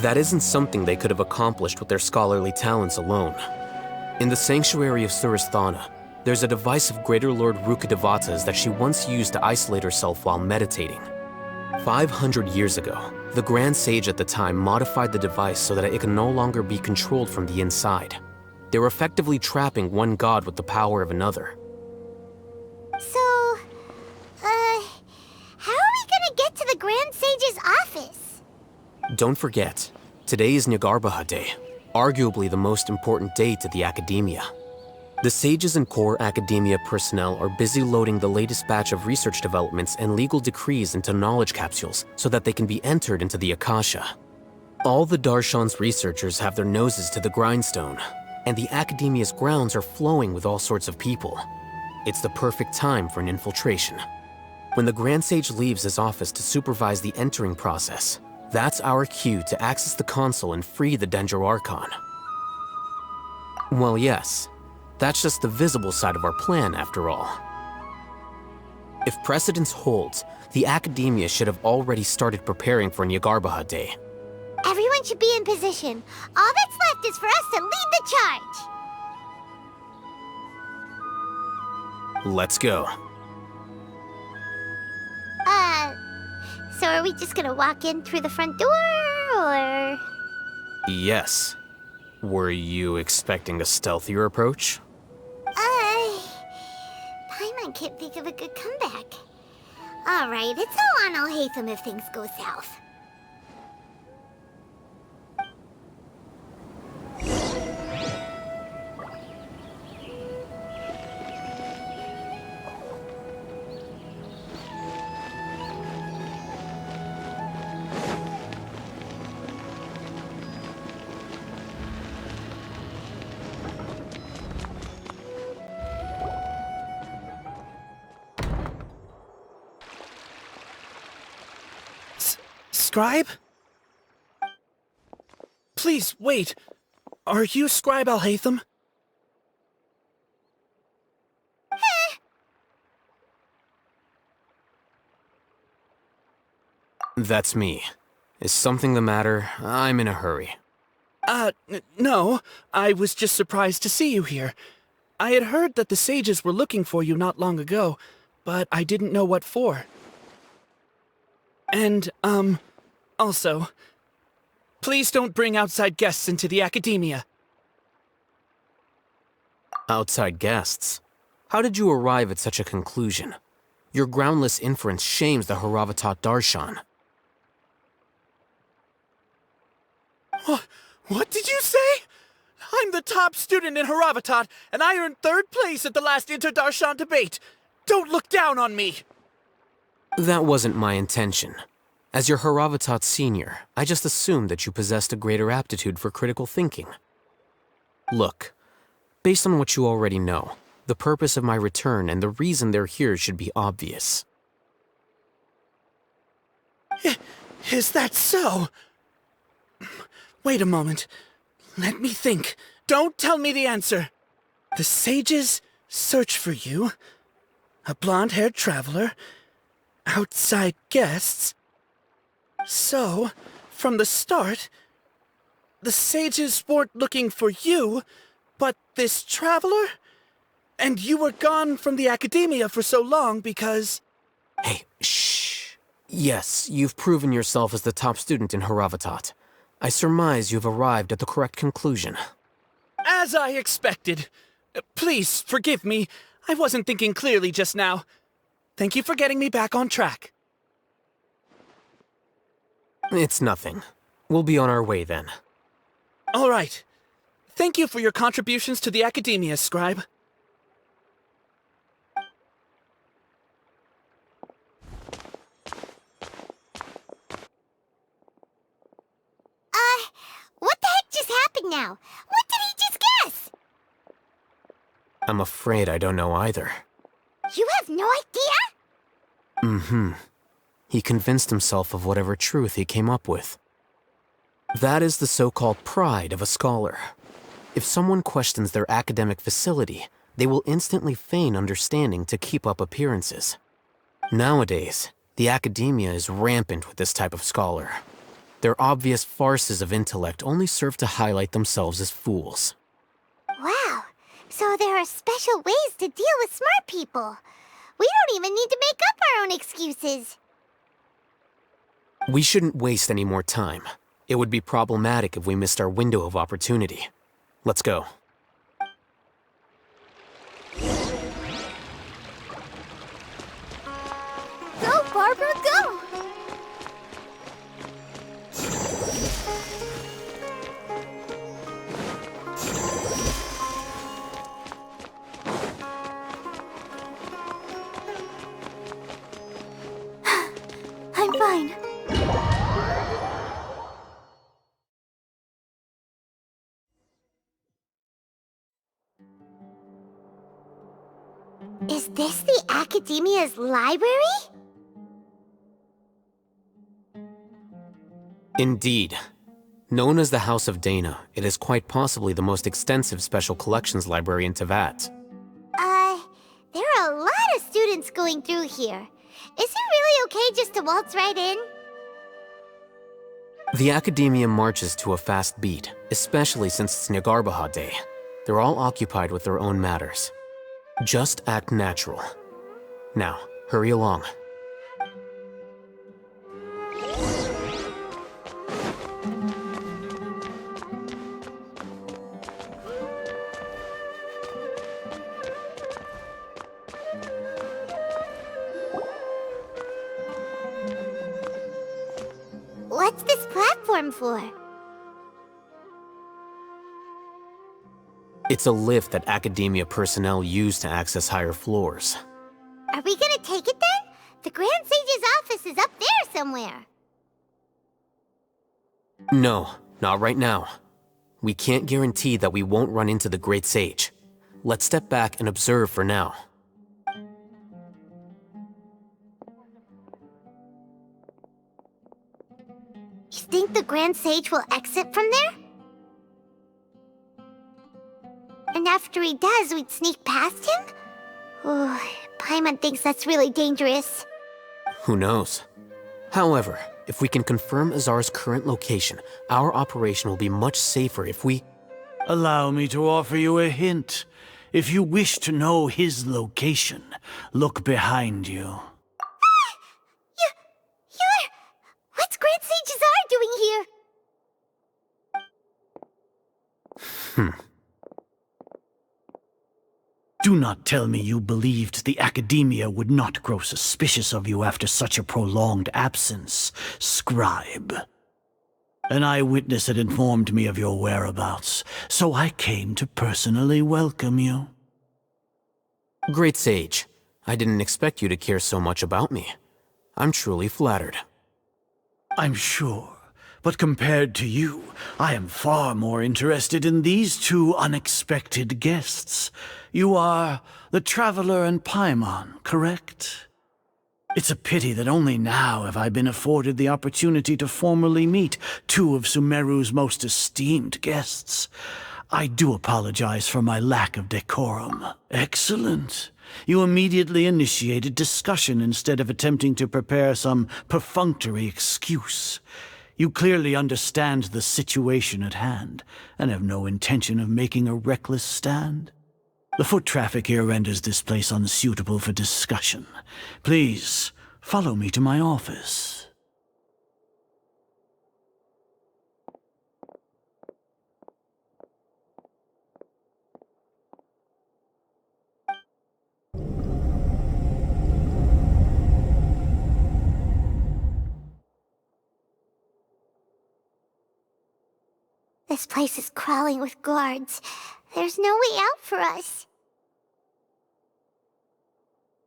That isn't something they could have accomplished with their scholarly talents alone. In the Sanctuary of Surasthana, there's a device of Greater Lord Rukkhadevata's that she once used to isolate herself while meditating. 500 years ago, the Grand Sage at the time modified the device so that it could no longer be controlled from the inside. They were effectively trapping one god with the power of another. So, how are we gonna get to the Grand Sage's office? Don't forget, today is Jnagarbha Day, arguably the most important day to the Akademiya. The sages and core Akademiya personnel are busy loading the latest batch of research developments and legal decrees into knowledge capsules so that they can be entered into the Akasha. All the Darshan's researchers have their noses to the grindstone, and the Akademiya's grounds are flowing with all sorts of people. It's the perfect time for an infiltration. When the Grand Sage leaves his office to supervise the entering process, that's our cue to access the console and free the Dendro Archon. Well, yes. That's just the visible side of our plan, after all. If precedence holds, the Akademiya should have already started preparing for Jnagarbha Day. Everyone should be in position. All that's left is for us to lead the charge. Let's go. So are we just gonna walk in through the front door, or...? Yes. Were you expecting a stealthier approach? Paimon can't think of a good comeback. Alright, it's all on Alhaitham if things go south. Scribe? Please, wait. Are you Scribe Alhaitham? That's me. Is something the matter? I'm in a hurry. No. I was just surprised to see you here. I had heard that the sages were looking for you not long ago, but I didn't know what for. And, also, please don't bring outside guests into the Akademiya. Outside guests? How did you arrive at such a conclusion? Your groundless inference shames the Haravatat Darshan. What did you say? I'm the top student in Haravatat, and I earned 3rd place at the last Inter-Darshan debate. Don't look down on me! That wasn't my intention. As your Haravatat senior, I just assumed that you possessed a greater aptitude for critical thinking. Look, based on what you already know, the purpose of my return and the reason they're here should be obvious. Is that so? Wait a moment. Let me think. Don't tell me the answer. The sages search for you. A blonde-haired traveler. Outside guests. So, from the start, the sages weren't looking for you, but this traveler? And you were gone from the Akademiya for so long because... Hey, shh. Yes, you've proven yourself as the top student in Haravatat. I surmise you've arrived at the correct conclusion. As I expected. Please, forgive me. I wasn't thinking clearly just now. Thank you for getting me back on track. It's nothing. We'll be on our way then. All right. Thank you for your contributions to the Akademiya, Scribe. What the heck just happened now? What did he just guess? I'm afraid I don't know either. You have no idea? Mm-hmm. He convinced himself of whatever truth he came up with. That is the so-called pride of a scholar. If someone questions their academic facility, they will instantly feign understanding to keep up appearances. Nowadays, the Akademiya is rampant with this type of scholar. Their obvious farces of intellect only serve to highlight themselves as fools. Wow, so there are special ways to deal with smart people. We don't even need to make up our own excuses. We shouldn't waste any more time. It would be problematic if we missed our window of opportunity. Let's go. Go, Barbara, go! I'm fine. Is this the Akademiya's library? Indeed. Known as the House of Dana, it is quite possibly the most extensive special collections library in Teyvat. There are a lot of students going through here. Is it really okay just to waltz right in? The Akademiya marches to a fast beat, especially since it's Jnagarbha Day. They're all occupied with their own matters. Just act natural. Now, hurry along. What's this platform for? It's a lift that Akademiya personnel use to access higher floors. Are we gonna take it then? The Grand Sage's office is up there somewhere. No, not right now. We can't guarantee that we won't run into the Great Sage. Let's step back and observe for now. You think the Grand Sage will exit from there? And after he does, we'd sneak past him? Oh, Paimon thinks that's really dangerous. Who knows? However, if we can confirm Azar's current location, our operation will be much safer if we... Allow me to offer you a hint. If you wish to know his location, look behind you. What's Grand Sage Azar doing here? Do not tell me you believed the Akademiya would not grow suspicious of you after such a prolonged absence, scribe. An eyewitness had informed me of your whereabouts, so I came to personally welcome you. Great Sage, I didn't expect you to care so much about me. I'm truly flattered. I'm sure, but compared to you, I am far more interested in these two unexpected guests. You are the Traveler and Paimon, correct? It's a pity that only now have I been afforded the opportunity to formally meet two of Sumeru's most esteemed guests. I do apologize for my lack of decorum. Excellent. You immediately initiated discussion instead of attempting to prepare some perfunctory excuse. You clearly understand the situation at hand, and have no intention of making a reckless stand. The foot traffic here renders this place unsuitable for discussion. Please, follow me to my office. This place is crawling with guards. There's no way out for us.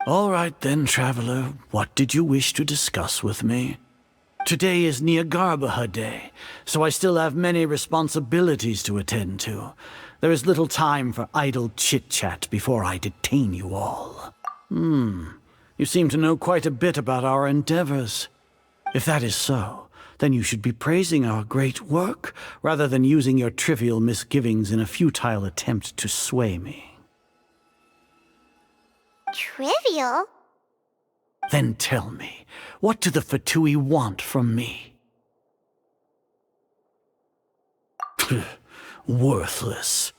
All right then, Traveler. What did you wish to discuss with me? Today is Jnagarbha Day, so I still have many responsibilities to attend to. There is little time for idle chit-chat before I detain you all. You seem to know quite a bit about our endeavors. If that is so, then you should be praising our great work, rather than using your trivial misgivings in a futile attempt to sway me. Trivial? Then tell me, what do the Fatui want from me? Worthless.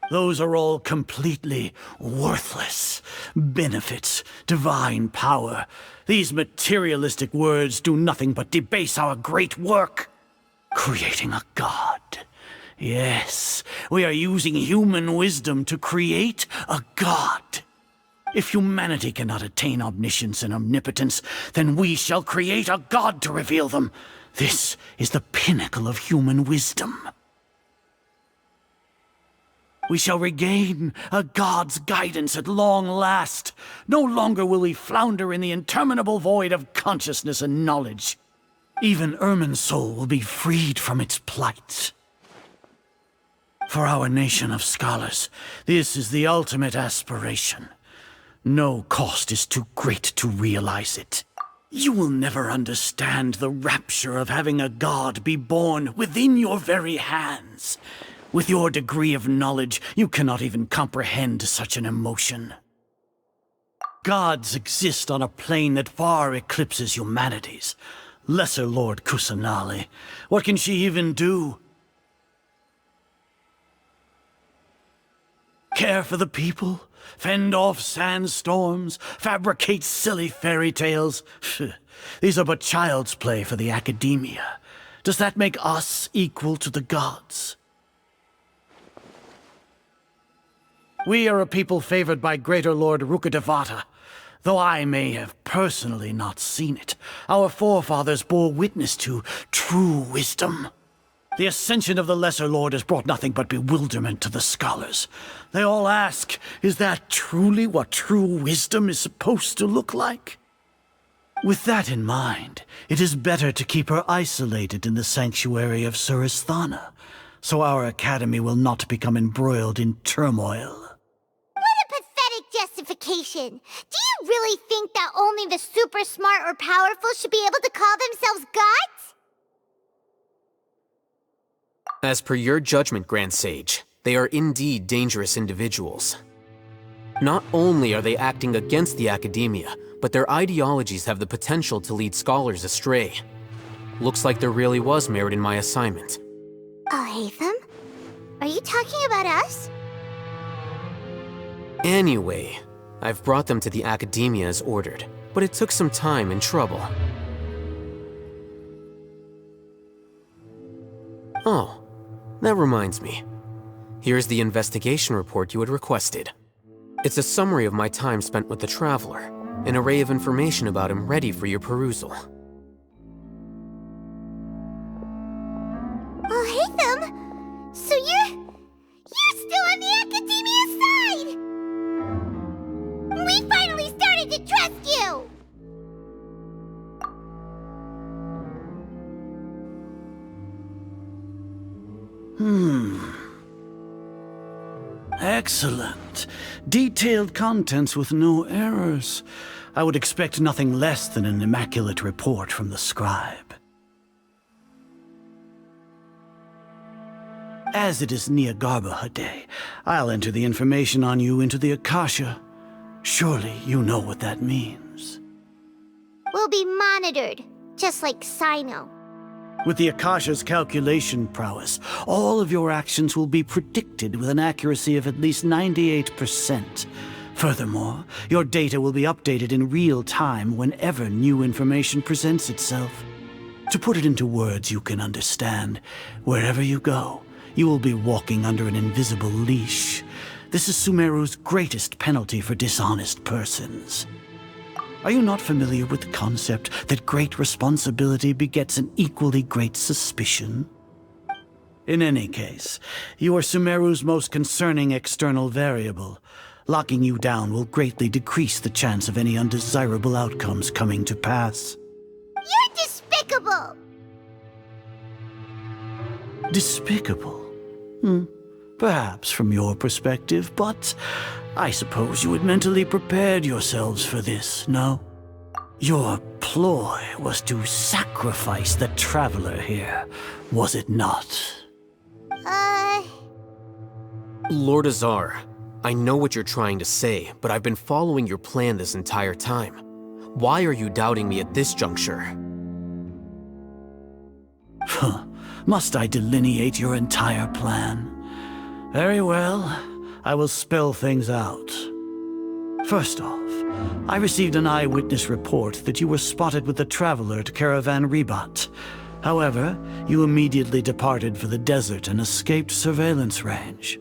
Those are all completely worthless. Benefits, divine power. These materialistic words do nothing but debase our great work. Creating a god. Yes, we are using human wisdom to create a god. If humanity cannot attain omniscience and omnipotence, then we shall create a god to reveal them. This is the pinnacle of human wisdom. We shall regain a god's guidance at long last. No longer will we flounder in the interminable void of consciousness and knowledge. Even Ermin's soul will be freed from its plight. For our nation of scholars, this is the ultimate aspiration. No cost is too great to realize it. You will never understand the rapture of having a god be born within your very hands. With your degree of knowledge, you cannot even comprehend such an emotion. Gods exist on a plane that far eclipses humanity's. Lesser Lord Kusanali, what can she even do? Care for the people? Fend off sandstorms? Fabricate silly fairy tales? These are but child's play for the Akademiya. Does that make us equal to the gods? We are a people favored by Greater Lord Rukkhadevata. Though I may have personally not seen it, our forefathers bore witness to true wisdom. The ascension of the Lesser Lord has brought nothing but bewilderment to the scholars. They all ask, is that truly what true wisdom is supposed to look like? With that in mind, it is better to keep her isolated in the Sanctuary of Surasthana, so our academy will not become embroiled in turmoil. Justification. Do you really think that only the super smart or powerful should be able to call themselves gods? As per your judgment, Grand Sage, they are indeed dangerous individuals. Not only are they acting against the Akademiya, but their ideologies have the potential to lead scholars astray. Looks like there really was merit in my assignment. Alhaitham? Are you talking about us? Anyway, I've brought them to the Akademiya as ordered, but it took some time and trouble. Oh, that reminds me. Here's the investigation report you had requested. It's a summary of my time spent with the Traveler, an array of information about him ready for your perusal. Alhaitham? So you're still on the Akademiya side! We finally started to trust you! Excellent. Detailed contents with no errors. I would expect nothing less than an immaculate report from the scribe. As it is Jnagarbha Day, I'll enter the information on you into the Akasha. Surely you know what that means. We'll be monitored, just like Sino. With the Akasha's calculation prowess, all of your actions will be predicted with an accuracy of at least 98%. Furthermore, your data will be updated in real time whenever new information presents itself. To put it into words you can understand, wherever you go, you will be walking under an invisible leash. This is Sumeru's greatest penalty for dishonest persons. Are you not familiar with the concept that great responsibility begets an equally great suspicion? In any case, you are Sumeru's most concerning external variable. Locking you down will greatly decrease the chance of any undesirable outcomes coming to pass. You're despicable! Despicable? Perhaps from your perspective, but I suppose you had mentally prepared yourselves for this, no? Your ploy was to sacrifice the Traveler here, was it not? Lord Azar, I know what you're trying to say, but I've been following your plan this entire time. Why are you doubting me at this juncture? Must I delineate your entire plan? Very well. I will spell things out. First off, I received an eyewitness report that you were spotted with the Traveler at Caravan Ribat. However, you immediately departed for the desert and escaped surveillance range.